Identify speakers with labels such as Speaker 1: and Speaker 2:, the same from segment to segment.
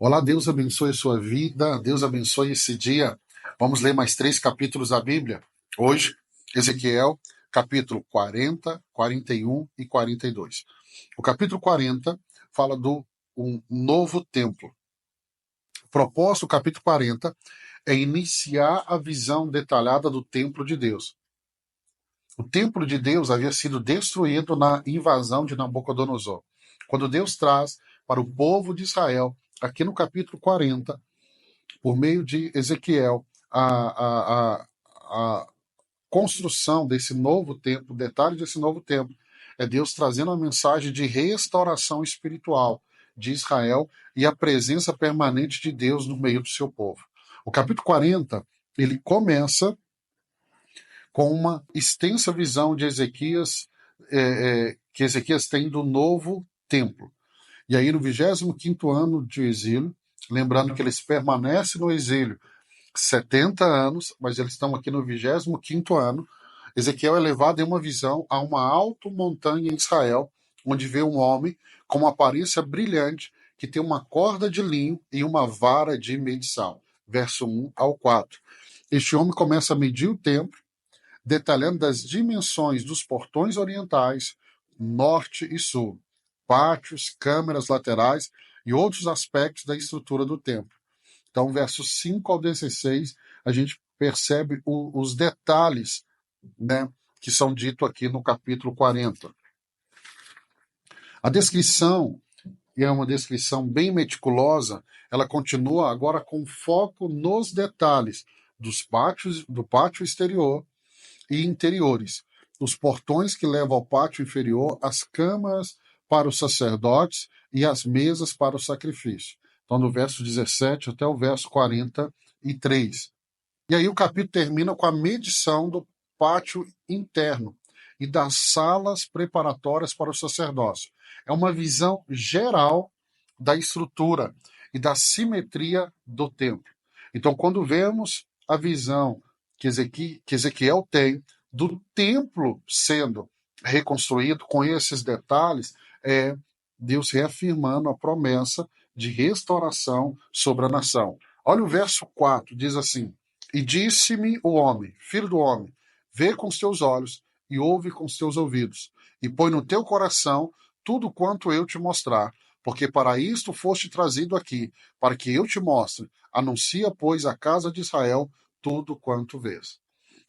Speaker 1: Olá, Deus abençoe a sua vida, Deus abençoe esse dia. Vamos ler mais 3 capítulos da Bíblia. Hoje, Ezequiel, capítulo 40, 41 e 42. O capítulo 40 fala do um novo templo. O propósito do capítulo 40 é iniciar a visão detalhada do templo de Deus. O templo de Deus havia sido destruído na invasão de Nabucodonosor. Quando Deus traz para o povo de Israel, aqui no capítulo 40, por meio de Ezequiel, a construção desse novo templo, o detalhe desse novo templo, é Deus trazendo a mensagem de restauração espiritual de Israel e a presença permanente de Deus no meio do seu povo. O capítulo 40, ele começa com uma extensa visão de Ezequias, que Ezequias tem do novo templo. E aí, no 25º ano de exílio, lembrando que eles permanecem no exílio 70 anos, mas eles estão aqui no 25º ano, Ezequiel é levado em uma visão a uma alta montanha em Israel, onde vê um homem com uma aparência brilhante, que tem uma corda de linho e uma vara de medição. Verso 1 ao 4. Este homem começa a medir o templo, detalhando das dimensões dos portões orientais, norte e sul, pátios, câmeras laterais e outros aspectos da estrutura do templo. Então, versos 5 ao 16, a gente percebe os detalhes, né, que são ditos aqui no capítulo 40. A descrição, e é uma descrição bem meticulosa, ela continua agora com foco nos detalhes do pátio exterior e interiores, os portões que levam ao pátio inferior, as câmaras para os sacerdotes e as mesas para o sacrifício. Então, do verso 17 até o verso 43. E aí o capítulo termina com a medição do pátio interno e das salas preparatórias para o sacerdócio. É uma visão geral da estrutura e da simetria do templo. Então, quando vemos a visão que Ezequiel tem do templo sendo reconstruído com esses detalhes, é Deus reafirmando a promessa de restauração sobre a nação. Olha o verso 4, diz assim: E disse-me o homem, filho do homem, vê com os teus olhos e ouve com os teus ouvidos, e põe no teu coração tudo quanto eu te mostrar, porque para isto foste trazido aqui, para que eu te mostre. Anuncia, pois, à casa de Israel tudo quanto vês.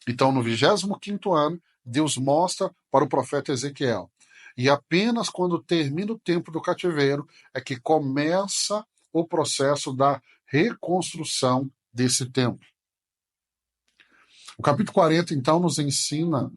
Speaker 1: Então, no 25º ano, Deus mostra para o profeta Ezequiel. E apenas quando termina o tempo do cativeiro é que começa o processo da reconstrução desse templo. O capítulo 40, então, nos ensina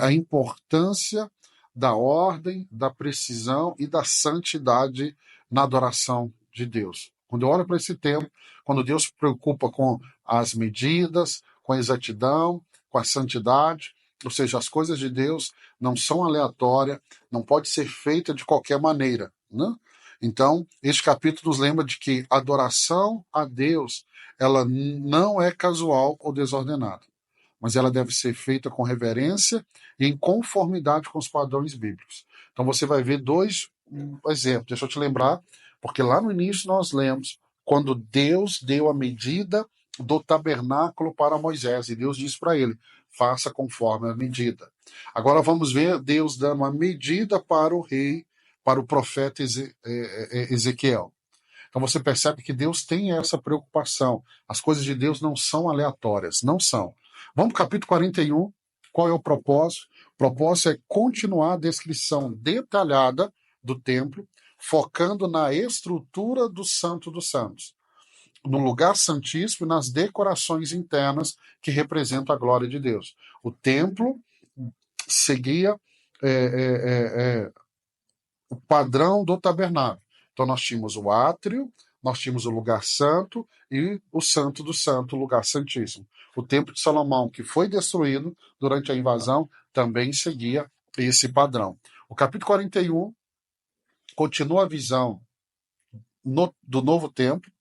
Speaker 1: a importância da ordem, da precisão e da santidade na adoração de Deus. Quando eu olho para esse tempo, quando Deus se preocupa com as medidas, com a exatidão, com a santidade, ou seja, as coisas de Deus não são aleatórias, não pode ser feita de qualquer maneira, né? Então, este capítulo nos lembra de que a adoração a Deus, ela não é casual ou desordenada, mas ela deve ser feita com reverência e em conformidade com os padrões bíblicos. Então você vai ver dois exemplos. Deixa eu te lembrar, porque lá no início nós lemos quando Deus deu a medida do tabernáculo para Moisés, e Deus disse para ele: faça conforme a medida. Agora vamos ver Deus dando uma medida para o rei, para o profeta Ezequiel. Então você percebe que Deus tem essa preocupação. As coisas de Deus não são aleatórias, não são. Vamos para o capítulo 41. Qual é o propósito? O propósito é continuar a descrição detalhada do templo, focando na estrutura do Santo dos Santos, no lugar santíssimo e nas decorações internas que representam a glória de Deus. O templo seguia o padrão do tabernáculo. Então nós tínhamos o átrio, nós tínhamos o lugar santo e o santo do santo, o lugar santíssimo. O templo de Salomão, que foi destruído durante a invasão, também seguia esse padrão. O capítulo 41 continua a visão do novo templo,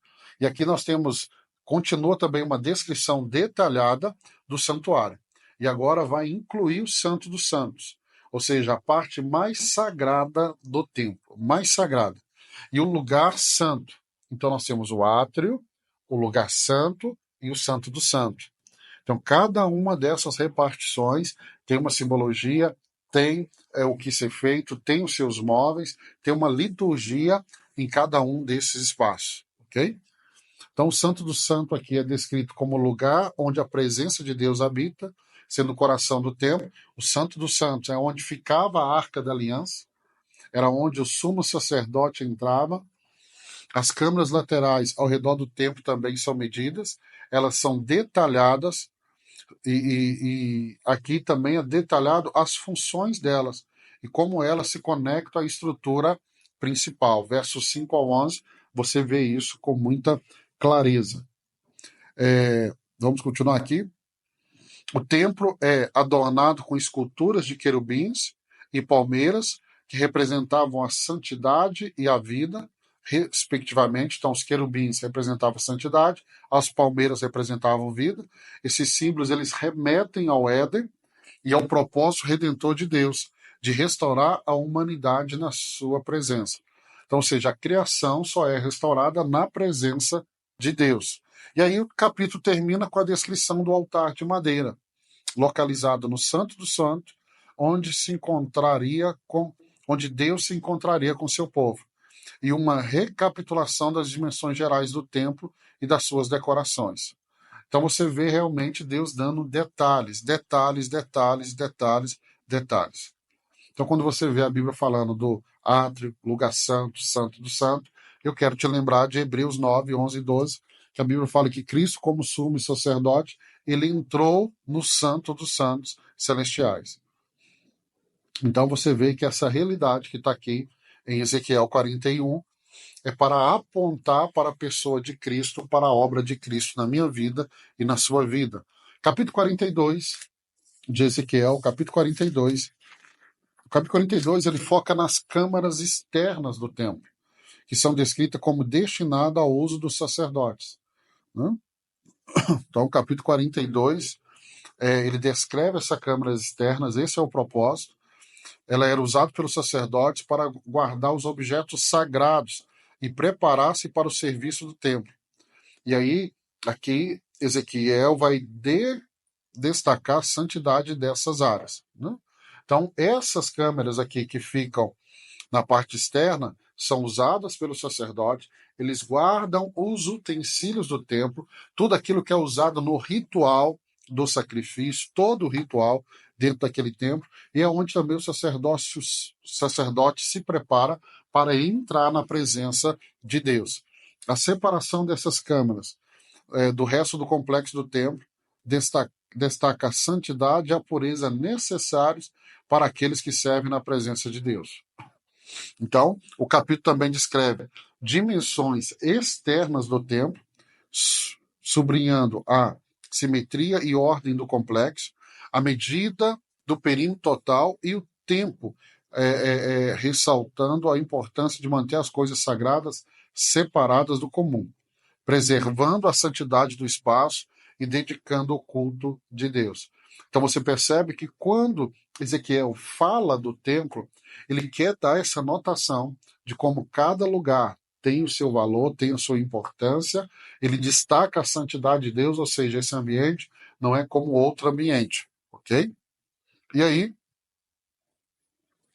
Speaker 1: e aqui nós temos, continua também uma descrição detalhada do santuário. E agora vai incluir o Santo dos Santos, ou seja, a parte mais sagrada do templo, mais sagrada. E o lugar santo. Então nós temos o átrio, o lugar santo e o santo do santo. Então cada uma dessas repartições tem uma simbologia, tem o que ser feito, tem os seus móveis, tem uma liturgia em cada um desses espaços, ok? Então o santo do santo aqui é descrito como lugar onde a presença de Deus habita, sendo o coração do templo. O santo dos santos é onde ficava a arca da aliança, era onde o sumo sacerdote entrava. As câmaras laterais ao redor do templo também são medidas, elas são detalhadas, e aqui também é detalhado as funções delas e como elas se conectam à estrutura principal. Versos 5 ao 11, você vê isso com muita clareza. Vamos continuar aqui. O templo é adornado com esculturas de querubins e palmeiras que representavam a santidade e a vida, respectivamente. Então, os querubins representavam a santidade, as palmeiras representavam vida. Esses símbolos eles remetem ao Éden e ao propósito redentor de Deus, de restaurar a humanidade na sua presença. Então, ou seja, a criação só é restaurada na presença de Deus. E aí o capítulo termina com a descrição do altar de madeira, localizado no Santo do Santo, onde Deus se encontraria com seu povo, e uma recapitulação das dimensões gerais do templo e das suas decorações. Então você vê realmente Deus dando detalhes, detalhes, detalhes, detalhes, detalhes. Então quando você vê a Bíblia falando do átrio, lugar santo, santo do santo, eu quero te lembrar de Hebreus 9, 11 e 12, que a Bíblia fala que Cristo, como sumo sacerdote, ele entrou no santo dos santos celestiais. Então você vê que essa realidade que está aqui em Ezequiel 41 é para apontar para a pessoa de Cristo, para a obra de Cristo na minha vida e na sua vida. Capítulo 42 de Ezequiel, capítulo 42. O capítulo 42 ele foca nas câmaras externas do templo, que são descritas como destinadas ao uso dos sacerdotes, né? Então, o capítulo 42, ele descreve essas câmaras externas, esse é o propósito. Ela era usada pelos sacerdotes para guardar os objetos sagrados e preparar-se para o serviço do templo. E aí, aqui, Ezequiel vai destacar a santidade dessas áreas, né? Então, essas câmeras aqui que ficam na parte externa são usadas pelos sacerdotes, eles guardam os utensílios do templo, tudo aquilo que é usado no ritual do sacrifício, todo o ritual dentro daquele templo, e é onde também o sacerdote se prepara para entrar na presença de Deus. A separação dessas câmaras do resto do complexo do templo destaca a santidade e a pureza necessários para aqueles que servem na presença de Deus. Então, o capítulo também descreve dimensões externas do templo, sublinhando a simetria e ordem do complexo, a medida do perímetro total e o tempo, ressaltando a importância de manter as coisas sagradas separadas do comum, preservando a santidade do espaço e dedicando o culto de Deus. Então você percebe que quando Ezequiel fala do templo, ele quer dar essa notação de como cada lugar tem o seu valor, tem a sua importância, ele destaca a santidade de Deus, ou seja, esse ambiente não é como outro ambiente, ok? E aí,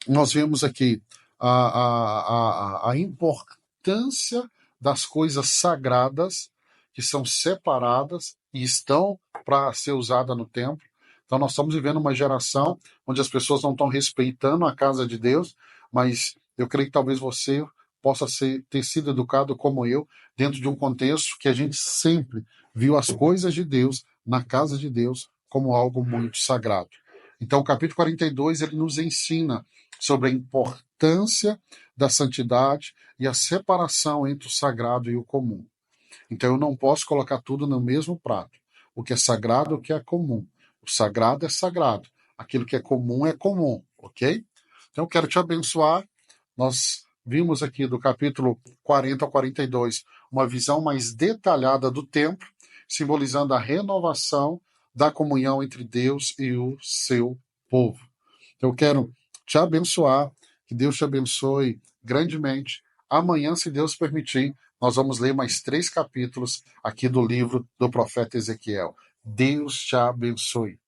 Speaker 1: nós vemos aqui a importância das coisas sagradas que são separadas e estão para ser usada no templo. Então nós estamos vivendo uma geração onde as pessoas não estão respeitando a casa de Deus, mas eu creio que talvez você possa ter sido educado como eu, dentro de um contexto que a gente sempre viu as coisas de Deus na casa de Deus como algo muito sagrado. Então o capítulo 42 ele nos ensina sobre a importância da santidade e a separação entre o sagrado e o comum. Então eu não posso colocar tudo no mesmo prato. O que é sagrado, o que é comum. O sagrado é sagrado. Aquilo que é comum, ok? Então eu quero te abençoar. Nós vimos aqui do capítulo 40 ao 42 uma visão mais detalhada do templo, simbolizando a renovação da comunhão entre Deus e o seu povo. Então eu quero te abençoar, que Deus te abençoe grandemente. Amanhã, se Deus permitir, nós vamos ler mais 3 capítulos aqui do livro do profeta Ezequiel. Deus te abençoe.